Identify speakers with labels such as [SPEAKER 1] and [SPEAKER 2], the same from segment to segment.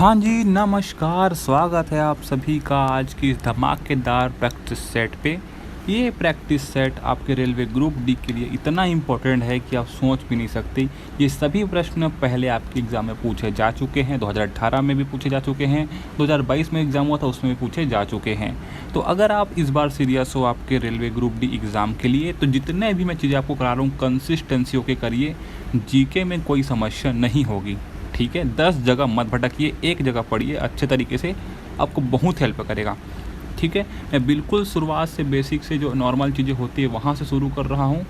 [SPEAKER 1] हाँ जी, नमस्कार। स्वागत है आप सभी का आज की इस धमाकेदार प्रैक्टिस सेट पे। ये प्रैक्टिस सेट आपके रेलवे ग्रुप डी के लिए इतना इम्पोर्टेंट है कि आप सोच भी नहीं सकते। ये सभी प्रश्न पहले आपके एग्ज़ाम में पूछे जा चुके हैं, 2018 में भी पूछे जा चुके हैं, 2022 में एग्ज़ाम हुआ था उसमें भी पूछे जा चुके हैं। तो अगर आप इस बार सीरियस हो आपके रेलवे ग्रुप डी एग्ज़ाम के लिए, तो जितने भी मैं चीज़ें आपको करा रहा हूँ कंसिस्टेंसी होके करिए। जीके में कोई समस्या नहीं होगी, ठीक है। 10 जगह मत भटकिए, एक जगह पढ़िए अच्छे तरीके से, आपको बहुत हेल्प करेगा, ठीक है। मैं बिल्कुल शुरुआत से बेसिक से जो नॉर्मल चीज़ें होती है वहाँ से शुरू कर रहा हूँ।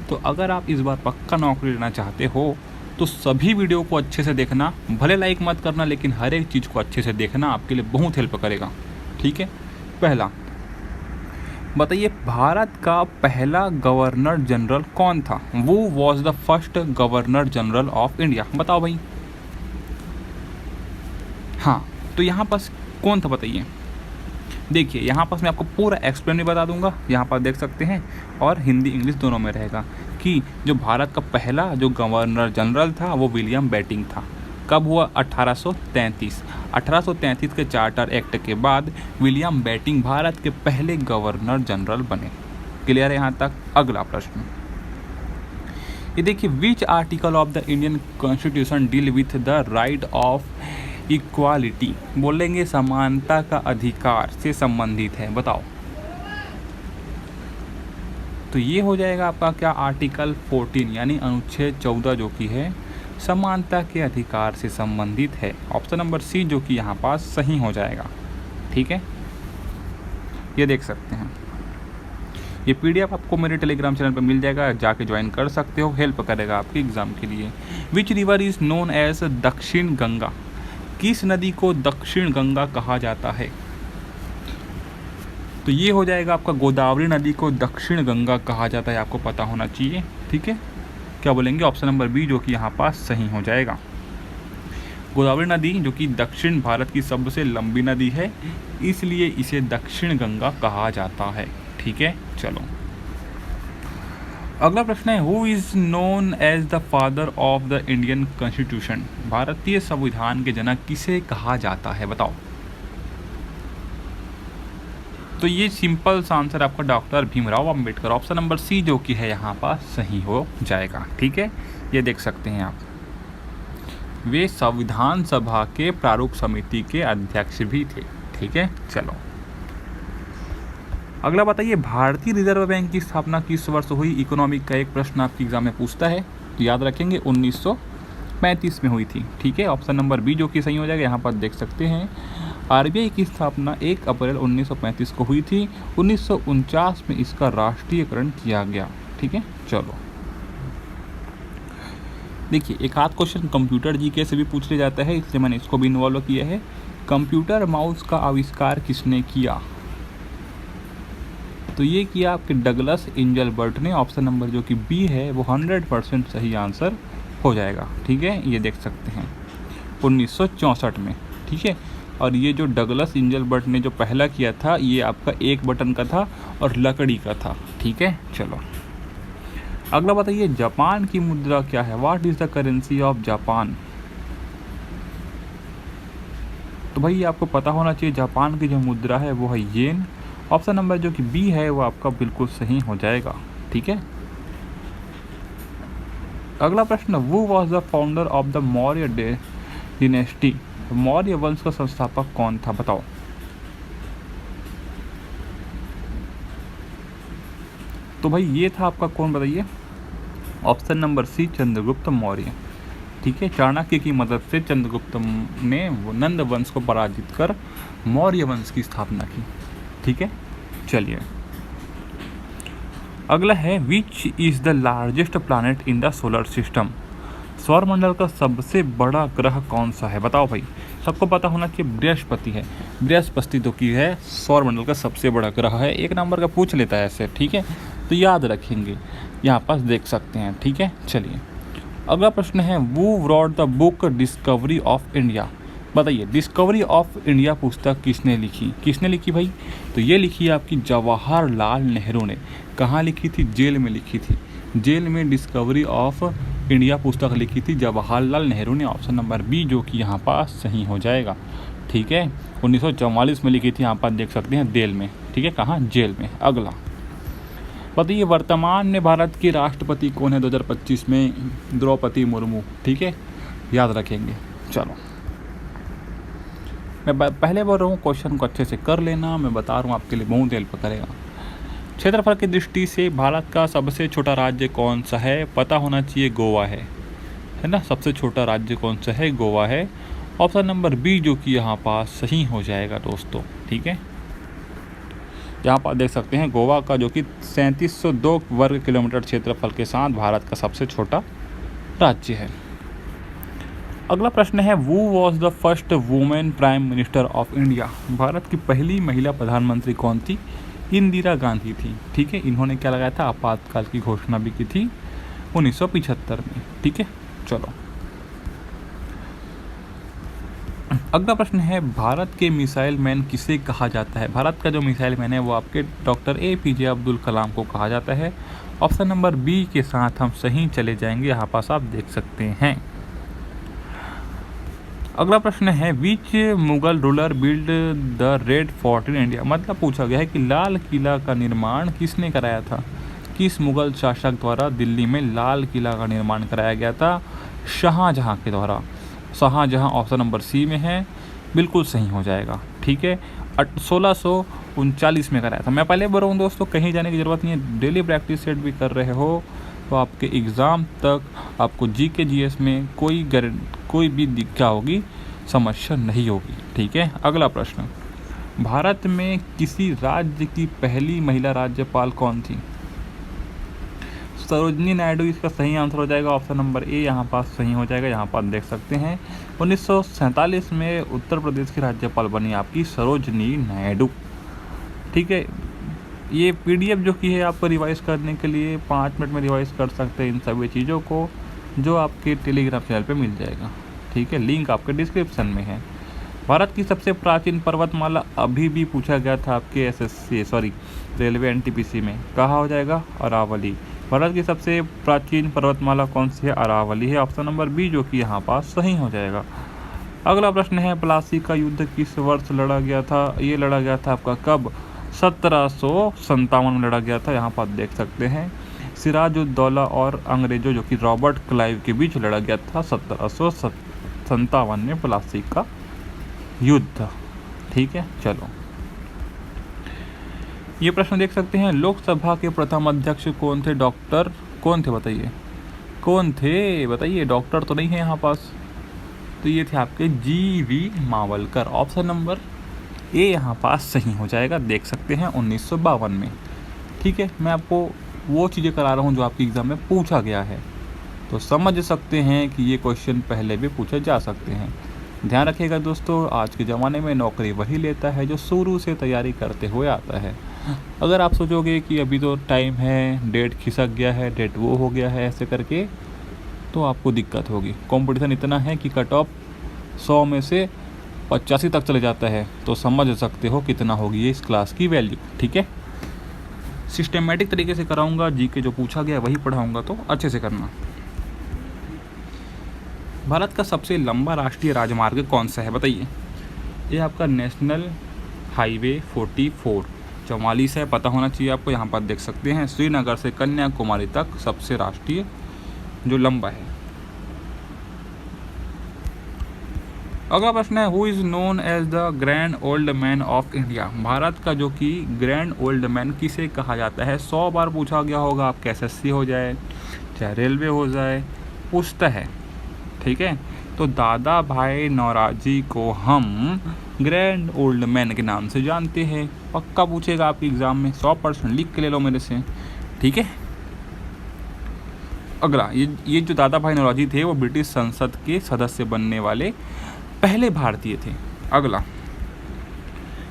[SPEAKER 1] तो अगर आप इस बार पक्का नौकरी लेना चाहते हो तो सभी वीडियो को अच्छे से देखना, भले लाइक मत करना लेकिन हर एक चीज़ को अच्छे से देखना, आपके लिए बहुत हेल्प करेगा, ठीक है। पहला बताइए, भारत का पहला गवर्नर जनरल कौन था? वो was the first governor general of India. बताओ भाई। हाँ, तो यहाँ पास कौन था बताइए। देखिए यहाँ पास मैं आपको पूरा एक्सप्लेन भी बता दूंगा, यहाँ पर देख सकते हैं, और हिंदी इंग्लिश दोनों में रहेगा कि जो भारत का पहला जो गवर्नर जनरल था वो विलियम बेंटिंक था। कब हुआ? 1833। 1833 के चार्टर एक्ट के बाद विलियम बेंटिंक भारत के पहले गवर्नर जनरल बने। क्लियर है यहाँ तक? अगला प्रश्न ये देखिए, which article of the Indian constitution deal with the right of equality? बोलेंगे समानता का अधिकार से संबंधित है। बताओ। तो ये हो जाएगा आपका क्या? आर्टिकल 14 यानी अनुच्छेद 14 जो कि है समानता के अधिकार से संबंधित है। ऑप्शन नंबर सी जो कि यहाँ पास सही हो जाएगा, ठीक है। ये देख सकते हैं, ये पीडीएफ आपको मेरे टेलीग्राम चैनल पर मिल जाएगा, जाके ज्वाइन कर सकते हो, हेल्प करेगा आपके एग्जाम के लिए। Which river is known as Dakshin Ganga? किस नदी को दक्षिण गंगा कहा जाता है? तो ये हो जाएगा आपका गोदावरी नदी को दक्षिण गंगा कहा जाता है, आपको पता होना चाहिए, ठीक है। क्या बोलेंगे? ऑप्शन नंबर बी जो कि यहाँ पास सही हो जाएगा। गोदावरी नदी जो कि दक्षिण भारत की सबसे लंबी नदी है, इसलिए इसे दक्षिण गंगा कहा जाता है, ठीक है। चलो अगला प्रश्न है, who is known as the father of the Indian constitution? भारतीय संविधान के जनक किसे कहा जाता है? बताओ। तो ये सिंपल सा आंसर आपका doctor Bhimrao Ambedkar. Option number C जो कि है यहाँ पास सही हो जाएगा, ठीक है। ये देख सकते हैं आप, वे संविधान सभा के प्रारूप समिति के अध्यक्ष भी थे, ठीक है। चलो अगला बताइए, भारतीय रिजर्व बैंक की स्थापना किस वर्ष हुई? इकोनॉमिक का एक प्रश्न आपके एग्जाम में पूछता है, तो याद रखेंगे 1935 में हुई थी, ठीक है। ऑप्शन नंबर बी जो कि सही हो जाएगा। यहाँ पर देख सकते हैं, आरबीआई की स्थापना 1 अप्रैल 1935 को हुई थी। 1949 में इसका राष्ट्रीयकरण किया गया, ठीक है। चलो देखिए, एक आध क्वेश्चन कंप्यूटर जीके से भी पूछ लिया जाता है, इसलिए मैंने इसको भी इन्वॉल्व किया है। कंप्यूटर माउस का आविष्कार किसने किया? तो ये किया आपके डगलस एंजलबर्ट ने। ऑप्शन नंबर जो कि बी है वो 100% सही आंसर हो जाएगा, ठीक है। ये देख सकते हैं 1964 में, ठीक है। और ये जो डगलस एंजलबर्ट ने जो पहला किया था ये आपका 1 बटन का था और लकड़ी का था, ठीक है। चलो अगला बताइए, जापान की मुद्रा क्या है? What is the currency of Japan? तो भाई आपको पता होना चाहिए, जापान की जो मुद्रा है वो है येन। ऑप्शन नंबर जो कि बी है वो आपका बिल्कुल सही हो जाएगा, ठीक है। अगला प्रश्न, वो was the founder of the Maurya dynasty? Maurya वंश का संस्थापक कौन था? बताओ। तो भाई ये था आपका कौन बताइए? Option number C Chandragupta Maurya, ठीक है। चाणक्य की मदद से चंद्रगुप्त ने नंद वंश को पराजित कर मौर्य वंश की स्थापना की, ठीक है। चलिए अगला है, which is the largest planet in the solar system? सौरमंडल का सबसे बड़ा ग्रह कौन सा है? बताओ भाई। सबको पता होना चाहिए बृहस्पति है। बृहस्पति तो की है सौरमंडल का सबसे बड़ा ग्रह है, 1 नंबर का पूछ लेता है ऐसे, ठीक है। तो याद रखेंगे, यहाँ पास देख सकते हैं, ठीक है। चलिए अगला प्रश्न है, who wrote the book Discovery of India? बताइए, डिस्कवरी ऑफ इंडिया पुस्तक किसने लिखी? किसने लिखी भाई? तो ये लिखी है आपकी जवाहरलाल नेहरू ने। कहाँ लिखी थी? जेल में लिखी थी। जेल में डिस्कवरी ऑफ इंडिया पुस्तक लिखी थी जवाहरलाल नेहरू ने, ऑप्शन नंबर बी जो कि यहाँ पास सही हो जाएगा। ठीक है, 1944 में लिखी थी, यहाँ पर देख सकते हैं जेल में। ठीक है, कहाँ, जेल में। अगला बताइए वर्तमान में भारत के राष्ट्रपति कौन है 2025 में? द्रौपदी मुर्मू। ठीक है, याद रखेंगे। चलो मैं पहले बोल रहा हूँ क्वेश्चन को अच्छे से कर लेना, मैं बता रहा हूँ आपके लिए बहुत हेल्प करेगा। क्षेत्रफल की दृष्टि से भारत का सबसे छोटा राज्य कौन सा है? पता होना चाहिए, गोवा है ना। सबसे छोटा राज्य कौन सा है? गोवा है। ऑप्शन नंबर बी जो कि यहाँ पास सही हो जाएगा दोस्तों। ठीक है, यहाँ पर देख सकते हैं गोवा का जो कि 3702 वर्ग किलोमीटर क्षेत्रफल के साथ भारत का सबसे छोटा राज्य है। अगला प्रश्न है वो was the first women prime minister of India? Bharat की पहली महिला प्रधानमंत्री कौन थी? इंदिरा गांधी थी। ठीक है, इन्होंने क्या लगाया था? आपातकाल की घोषणा भी की थी 1975 में। ठीक है, चलो अगला प्रश्न है भारत के मिसाइल मैन किसे कहा जाता है? भारत का जो मिसाइल मैन है वो आपके डॉक्टर APJ अब्दुल कलाम को कहा जाता है। ऑप्शन नंबर बी के साथ हम सही चले जाएंगे, यहाँ पास आप देख सकते हैं। अगला प्रश्न है which Mughal ruler build the Red Fort in India? मतलब पूछा गया है कि लाल किला का निर्माण किसने कराया था? किस मुगल शासक द्वारा दिल्ली में लाल किला का निर्माण कराया गया था? शाहजहां के द्वारा। शाहजहां ऑप्शन नंबर सी में है, बिल्कुल सही हो जाएगा। ठीक है, 1639 में कराया था। मैं पहले बोल रहा हूँ दोस्तों, कहीं जाने की ज़रूरत नहीं है, डेली प्रैक्टिस सेट भी कर रहे हो तो आपके एग्ज़ाम तक आपको GK GS में कोई भी दिक्कत होगी, समस्या नहीं होगी। ठीक है, अगला प्रश्न, भारत में किसी राज्य की पहली महिला राज्यपाल कौन थी? सरोजनी नायडू इसका सही आंसर हो जाएगा। ऑप्शन नंबर ए यहाँ पास सही हो जाएगा। यहाँ पर देख सकते हैं 1947 में उत्तर प्रदेश की राज्यपाल बनी आपकी सरोजनी नायडू। ठीक है, ये PDF जो कि है आपको रिवाइज करने के लिए 5 मिनट में रिवाइज कर सकते हैं इन सभी चीज़ों को, जो आपके टेलीग्राम चैनल पे मिल जाएगा। ठीक है, लिंक आपके डिस्क्रिप्शन में है। भारत की सबसे प्राचीन पर्वतमाला अभी भी पूछा गया था आपके रेलवे NTPC में, कहाँ हो जाएगा? अरावली। भारत की सबसे प्राचीन पर्वतमाला कौन सी है? अरावली है। ऑप्शन नंबर बी जो कि यहाँ पास सही हो जाएगा। अगला प्रश्न है प्लासी का युद्ध किस वर्ष लड़ा गया था? ये लड़ा गया था आपका कब? 1757 में लड़ा गया था। यहाँ पर देख सकते हैं सिराजुद्दौला और अंग्रेजों जो कि रॉबर्ट क्लाइव के बीच लड़ा गया था 1757 में प्लासी का युद्ध। ठीक है, चलो ये प्रश्न देख सकते हैं लोकसभा के प्रथम अध्यक्ष कौन थे? डॉक्टर कौन थे बताइए? कौन थे बताइए? डॉक्टर तो नहीं है यहाँ पास, तो ये थे आपके GV Mavalkar. Option number A यहाँ पास सही हो जाएगा। देख सकते हैं 1952 में। ठीक है, मैं आपको वो चीज़ें करा रहा हूँ जो आपके एग्ज़ाम में पूछा गया है, तो समझ सकते हैं कि ये क्वेश्चन पहले भी पूछे जा सकते हैं। ध्यान रखिएगा दोस्तों, आज के ज़माने में नौकरी वही लेता है जो शुरू से तैयारी करते हुए आता है। अगर आप सोचोगे कि अभी तो टाइम है, डेट खिसक गया है, डेट वो हो गया है, ऐसे करके तो आपको दिक्कत होगी। कंपटीशन इतना है कि कट ऑफ 100 में से 85 तक चले जाता है, तो समझ सकते हो कितना होगी ये इस क्लास की वैल्यू। ठीक है, सिस्टमेटिक तरीके से कराऊंगा, GK जो पूछा गया वही पढ़ाऊंगा, तो अच्छे से करना। भारत का सबसे लंबा राष्ट्रीय राजमार्ग कौन सा है बताइए? ये आपका नेशनल हाईवे 44 है, पता होना चाहिए आपको। यहाँ पर देख सकते हैं श्रीनगर से कन्याकुमारी तक सबसे राष्ट्रीय जो लंबा है। अगला प्रश्न है who is known as the grand old man of India? भारत का जो कि ग्रैंड ओल्ड मैन किसे कहा जाता है? 100 बार पूछा गया होगा, आपके SSC हो जाए चाहे रेलवे हो जाए, पूछता है। ठीक है, तो दादा भाई नौरोजी को हम ग्रैंड ओल्ड मैन के नाम से जानते हैं। पक्का पूछेगा आपके एग्ज़ाम में, 100% लिख के ले लो मेरे से। ठीक है, अगला ये जो दादा भाई नौरोजी थे वो ब्रिटिश संसद के सदस्य बनने वाले पहले भारतीय थे। अगला,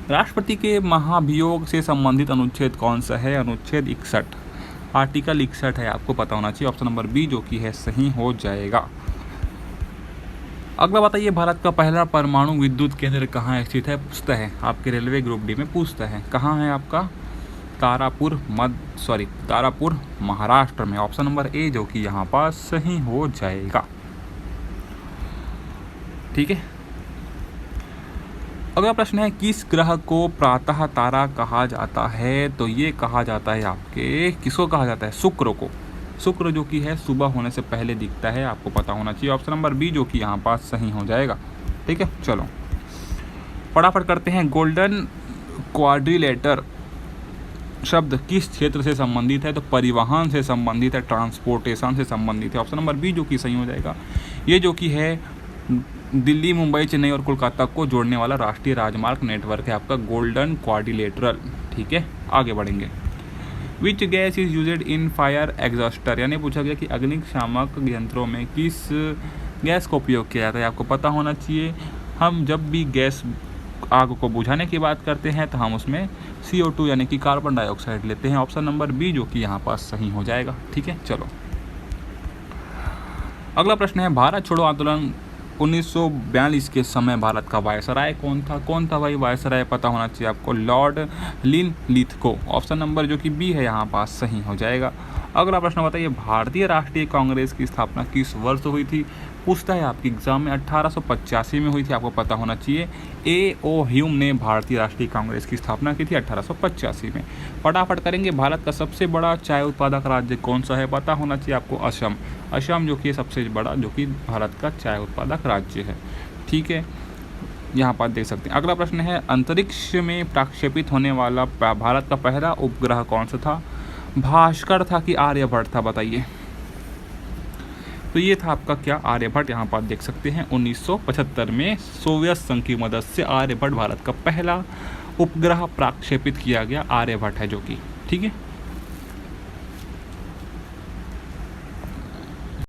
[SPEAKER 1] राष्ट्रपति के महाभियोग से संबंधित अनुच्छेद कौन सा है? अनुच्छेद 61, आर्टिकल 61 है, आपको पता होना चाहिए। ऑप्शन नंबर बी जो कि है सही हो जाएगा। अगला बताइए भारत का पहला परमाणु विद्युत केंद्र कहाँ स्थित है? पूछता है आपके रेलवे ग्रुप D में पूछता है, कहाँ है आपका तारापुर महाराष्ट्र में। ऑप्शन नंबर ए जो कि यहाँ पास सही हो जाएगा। ठीक है, अगला प्रश्न है किस ग्रह को प्रातः तारा कहा जाता है? तो ये कहा जाता है आपके, किसको कहा जाता है? शुक्र को। शुक्र जो कि है सुबह होने से पहले दिखता है, आपको पता होना चाहिए। ऑप्शन नंबर बी जो कि यहाँ पास सही हो जाएगा। ठीक है, चलो फटाफट करते हैं। गोल्डन क्वाड्रिलेटर शब्द किस क्षेत्र से संबंधित है? तो परिवहन से संबंधित है, ट्रांसपोर्टेशन से संबंधित है। ऑप्शन नंबर बी जो कि सही हो जाएगा। ये जो कि है दिल्ली, मुंबई, चेन्नई और कोलकाता को जोड़ने वाला राष्ट्रीय राजमार्ग नेटवर्क है आपका गोल्डन क्वाड्रिलेटरल। ठीक है, आगे बढ़ेंगे। Which gas is used in fire exhauster, यानी पूछा गया कि अग्निशामक यंत्रों में किस गैस का उपयोग किया जाता है? आपको पता होना चाहिए। हम जब भी गैस आग को बुझाने की बात करते हैं तो हम उसमें CO2 यानी कि कार्बन डाइऑक्साइड लेते हैं। ऑप्शन नंबर बी जो कि यहाँ पास सही हो जाएगा। ठीक है, चलो अगला प्रश्न है भारत छोड़ो आंदोलन 1942 के समय भारत का वायसराय कौन था? कौन था भाई वायसराय? पता होना चाहिए आपको, लॉर्ड लिनलिथगो। ऑप्शन नंबर जो कि बी है यहाँ पास सही हो जाएगा। अगला प्रश्न बताइए भारतीय राष्ट्रीय कांग्रेस की स्थापना किस वर्ष हुई थी? पूछता है आपके एग्जाम में। 1885 में हुई थी, आपको पता होना चाहिए। A.O. ह्यूम ने भारतीय राष्ट्रीय कांग्रेस की स्थापना की थी 1885 में। फटाफट करेंगे। भारत का सबसे बड़ा चाय उत्पादक राज्य कौन सा है? पता होना चाहिए आपको, असम। असम जो कि सबसे बड़ा जो कि भारत का चाय उत्पादक राज्य है। ठीक है, यहाँ पर देख सकते हैं। अगला प्रश्न है अंतरिक्ष में प्रक्षेपित होने वाला भारत का पहला उपग्रह कौन सा था? भास्कर था कि आर्यभट्ट था? बताइए। तो ये था आपका क्या? आर्यभट्ट। यहाँ पर देख सकते हैं 1975 में सोवियत संघ की मदद से आर्यभट्ट भारत का पहला उपग्रह प्रक्षेपित किया गया, आर्यभट्ट है जो कि। ठीक है।